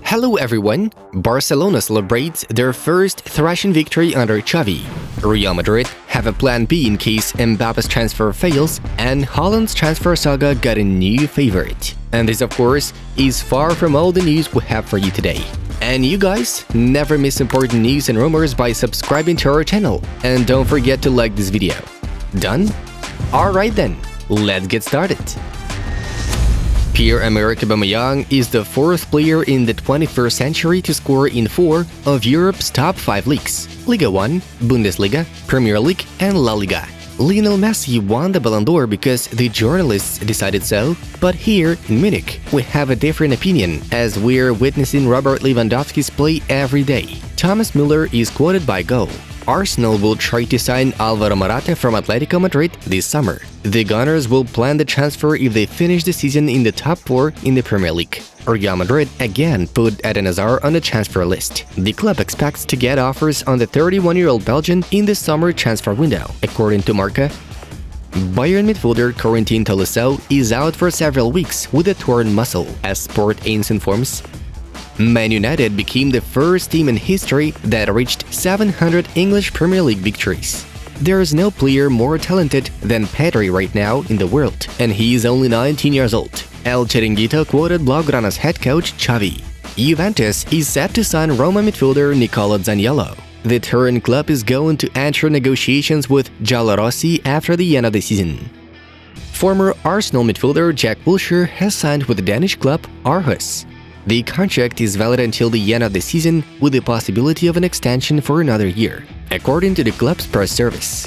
Hello everyone! Barcelona celebrates their first thrashing victory under Xavi. Real Madrid have a plan B in case Mbappe's transfer fails, and Haaland's transfer saga got a new favorite. And this, of course, is far from all the news we have for you today. And you guys never miss important news and rumors by subscribing to our channel. And don't forget to like this video. Done? Alright then, let's get started. Pierre-Emerick Aubameyang is the fourth player in the 21st century to score in 4 of Europe's top 5 leagues: Liga 1, Bundesliga, Premier League, and La Liga. Lionel Messi won the Ballon d'Or because the journalists decided so, but here in Munich, we have a different opinion, as we're witnessing Robert Lewandowski's play every day. Thomas Müller is quoted by Go: Arsenal will try to sign Alvaro Morata from Atletico Madrid this summer. The Gunners will plan the transfer if they finish the season in the top 4 in the Premier League. Real Madrid again put Eden Hazard on the transfer list. The club expects to get offers on the 31-year-old Belgian in the summer transfer window, according to Marca. Bayern midfielder Corentin Tolisso is out for several weeks with a torn muscle, as Sport Ains informs. Man United became the first team in history that reached 700 English Premier League victories. There is no player more talented than Pedri right now in the world, and he is only 19 years old. El Chiringuito quoted Blaugrana's head coach Xavi. Juventus is set to sign Roma midfielder Nicolo Zaniolo. The Turin club is going to enter negotiations with Giallorossi after the end of the season. Former Arsenal midfielder Jack Wilshere has signed with the Danish club Aarhus. The contract is valid until the end of the season, with the possibility of an extension for another year, according to the club's press service.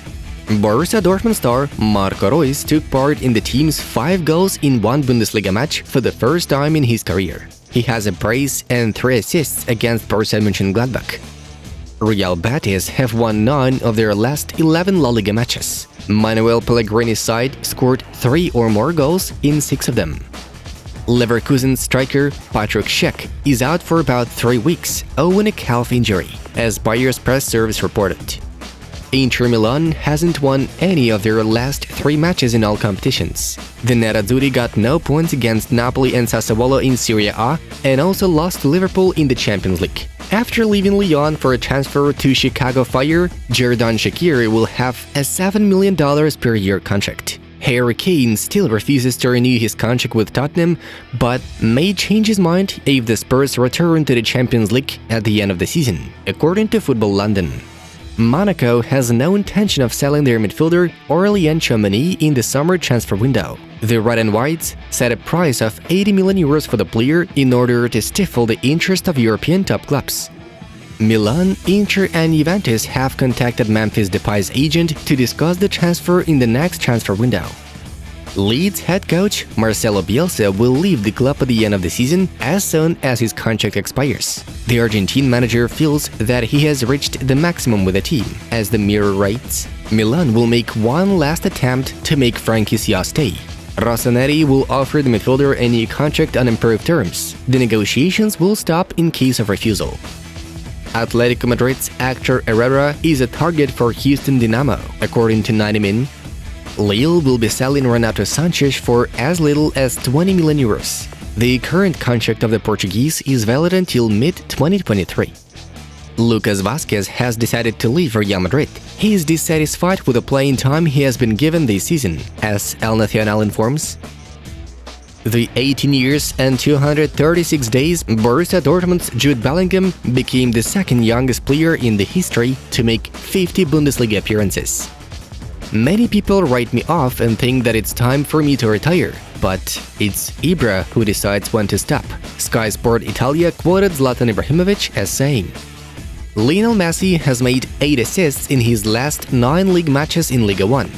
Borussia Dortmund star Marco Reus took part in the team's 5 goals in one Bundesliga match for the first time in his career. He has a brace and 3 assists against Borussia Mönchengladbach. Real Betis have won 9 of their last 11 La Liga matches. Manuel Pellegrini's side scored 3 or more goals in 6 of them. Leverkusen striker Patrick Schick is out for about 3 weeks owing a calf injury, as Bayer's press service reported. Inter Milan hasn't won any of their last 3 matches in all competitions. The Nerazzurri got no points against Napoli and Sassuolo in Serie A, and also lost to Liverpool in the Champions League. After leaving Lyon for a transfer to Chicago Fire, Xherdan Shaqiri will have a $7 million per year contract. Harry Kane still refuses to renew his contract with Tottenham, but may change his mind if the Spurs return to the Champions League at the end of the season, according to Football London. Monaco has no intention of selling their midfielder Aurélien Tchouameni in the summer transfer window. The Red and Whites set a price of €80 million for the player in order to stifle the interest of European top clubs. Milan, Inter and Juventus have contacted Memphis Depay's agent to discuss the transfer in the next transfer window. Leeds head coach Marcelo Bielsa will leave the club at the end of the season as soon as his contract expires. The Argentine manager feels that he has reached the maximum with the team. As the Mirror writes, Milan will make one last attempt to make Frenkie De Jong stay. Rossoneri will offer the midfielder a new contract on improved terms. The negotiations will stop in case of refusal. Atletico Madrid's Hector Herrera is a target for Houston Dynamo, according to 90 Min. Lille will be selling Renato Sanchez for as little as €20 million. The current contract of the Portuguese is valid until mid-2023. Lucas Vázquez has decided to leave Real Madrid. He is dissatisfied with the playing time he has been given this season, as El Nacional informs. The 18 years and 236 days Borussia Dortmund's Jude Bellingham became the second youngest player in the history to make 50 Bundesliga appearances. Many people write me off and think that it's time for me to retire, but it's Ibra who decides when to stop. Sky Sport Italia quoted Zlatan Ibrahimovic as saying, Lionel Messi has made 8 assists in his last 9 league matches in Liga 1.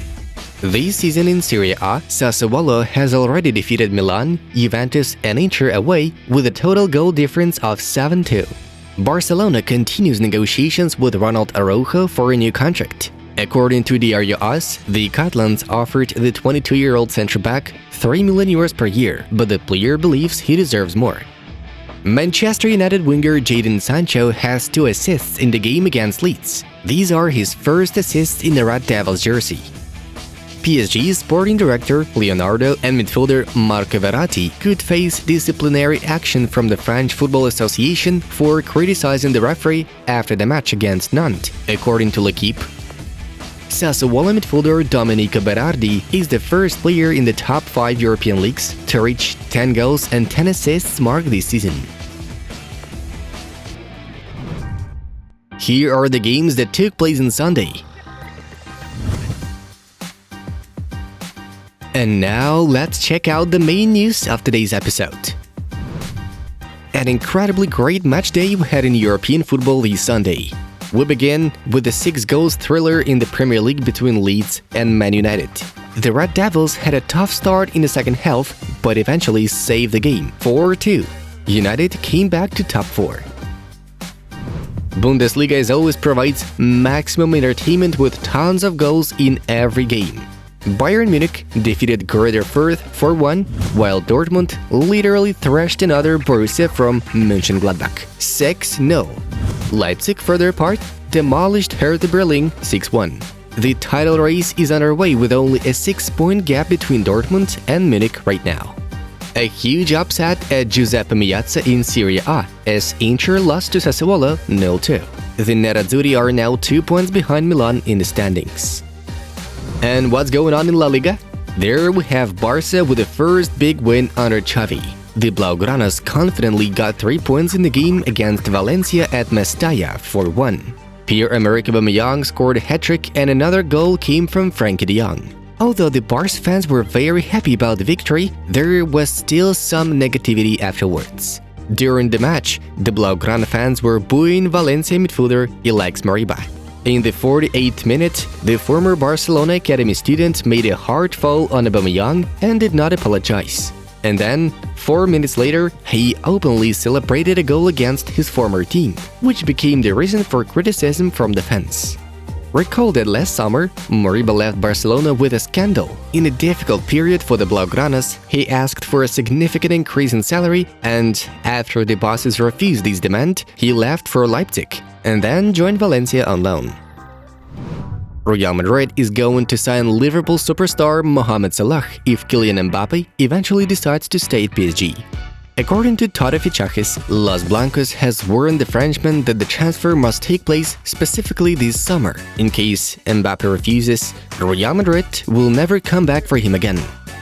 This season in Serie A, Sassuolo has already defeated Milan, Juventus and Inter away with a total goal difference of 7-2. Barcelona continues negotiations with Ronald Araujo for a new contract. According to Diario AS, the Catalans offered the 22-year-old centre-back €3 million per year, but the player believes he deserves more. Manchester United winger Jadon Sancho has 2 assists in the game against Leeds. These are his first assists in the Red Devils jersey. PSG sporting director Leonardo and midfielder Marco Verratti could face disciplinary action from the French Football Association for criticizing the referee after the match against Nantes, according to L'Équipe. Sassuolo midfielder Domenico Berardi is the first player in the top 5 European leagues to reach 10 goals and 10 assists mark this season. Here are the games that took place on Sunday. And now let's check out the main news of today's episode. An incredibly great match day we had in European football this Sunday. We begin with the 6-goal thriller in the Premier League between Leeds and Man United. The Red Devils had a tough start in the second half, but eventually saved the game 4-2. United came back to top 4. Bundesliga as always provides maximum entertainment with tons of goals in every game. Bayern Munich defeated Greuther Fürth 4-1, while Dortmund literally thrashed another Borussia from Mönchengladbach 6-0. Leipzig, for their part, demolished Hertha Berlin 6-1. The title race is underway with only a 6-point gap between Dortmund and Munich right now. A huge upset at Giuseppe Meazza in Serie A as Inter lost to Sassuolo 0-2. The Nerazzurri are now 2 points behind Milan in the standings. And what's going on in La Liga? There we have Barca with the first big win under Xavi. The Blaugranas confidently got 3 points in the game against Valencia at Mestalla 4-1. Pierre-Emerick Aubameyang scored a hat-trick and another goal came from Frenkie De Jong. Although the Barca fans were very happy about the victory, there was still some negativity afterwards. During the match, the Blaugrana fans were booing Valencia midfielder Ilaix Moriba. In the 48th minute, the former Barcelona academy student made a hard foul on Aubameyang and did not apologize. And then, 4 minutes later, he openly celebrated a goal against his former team, which became the reason for criticism from the fans. Recall that last summer, Moriba left Barcelona with a scandal. In a difficult period for the Blaugranas, he asked for a significant increase in salary, and after the bosses refused this demand, he left for Leipzig, and then joined Valencia on loan. Real Madrid is going to sign Liverpool superstar Mohamed Salah if Kylian Mbappe eventually decides to stay at PSG. According to Todo Fichajes, Los Blancos has warned the Frenchman that the transfer must take place specifically this summer. In case Mbappe refuses, Real Madrid will never come back for him again.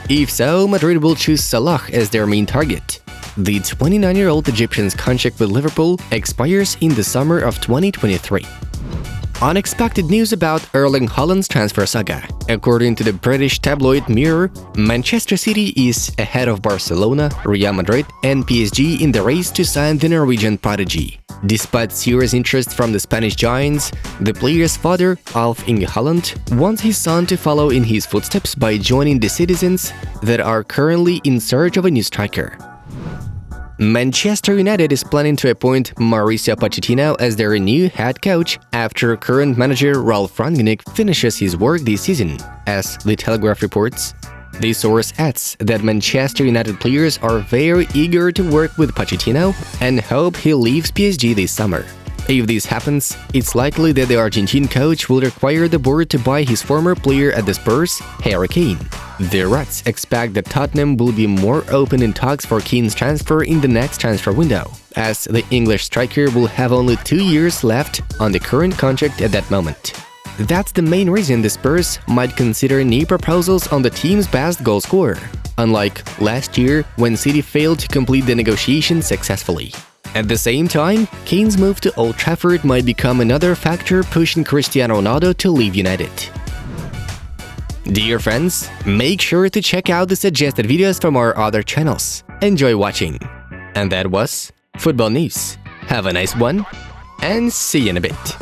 If so, Madrid will choose Salah as their main target. The 29-year-old Egyptian's contract with Liverpool expires in the summer of 2023. Unexpected news about Erling Haaland's transfer saga. According to the British tabloid Mirror, Manchester City is ahead of Barcelona, Real Madrid and PSG in the race to sign the Norwegian prodigy. Despite serious interest from the Spanish giants, the player's father, Alf-Inge Haaland, wants his son to follow in his footsteps by joining the citizens that are currently in search of a new striker. Manchester United is planning to appoint Mauricio Pochettino as their new head coach after current manager Ralf Rangnick finishes his work this season, as The Telegraph reports. The source adds that Manchester United players are very eager to work with Pochettino and hope he leaves PSG this summer. If this happens, it's likely that the Argentine coach will require the board to buy his former player at the Spurs, Harry Kane. The Reds expect that Tottenham will be more open in talks for Kane's transfer in the next transfer window, as the English striker will have only 2 years left on the current contract at that moment. That's the main reason the Spurs might consider new proposals on the team's best goal scorer, unlike last year when City failed to complete the negotiations successfully. At the same time, Kane's move to Old Trafford might become another factor pushing Cristiano Ronaldo to leave United. Dear friends, make sure to check out the suggested videos from our other channels. Enjoy watching. And that was Football News. Have a nice one, and see you in a bit.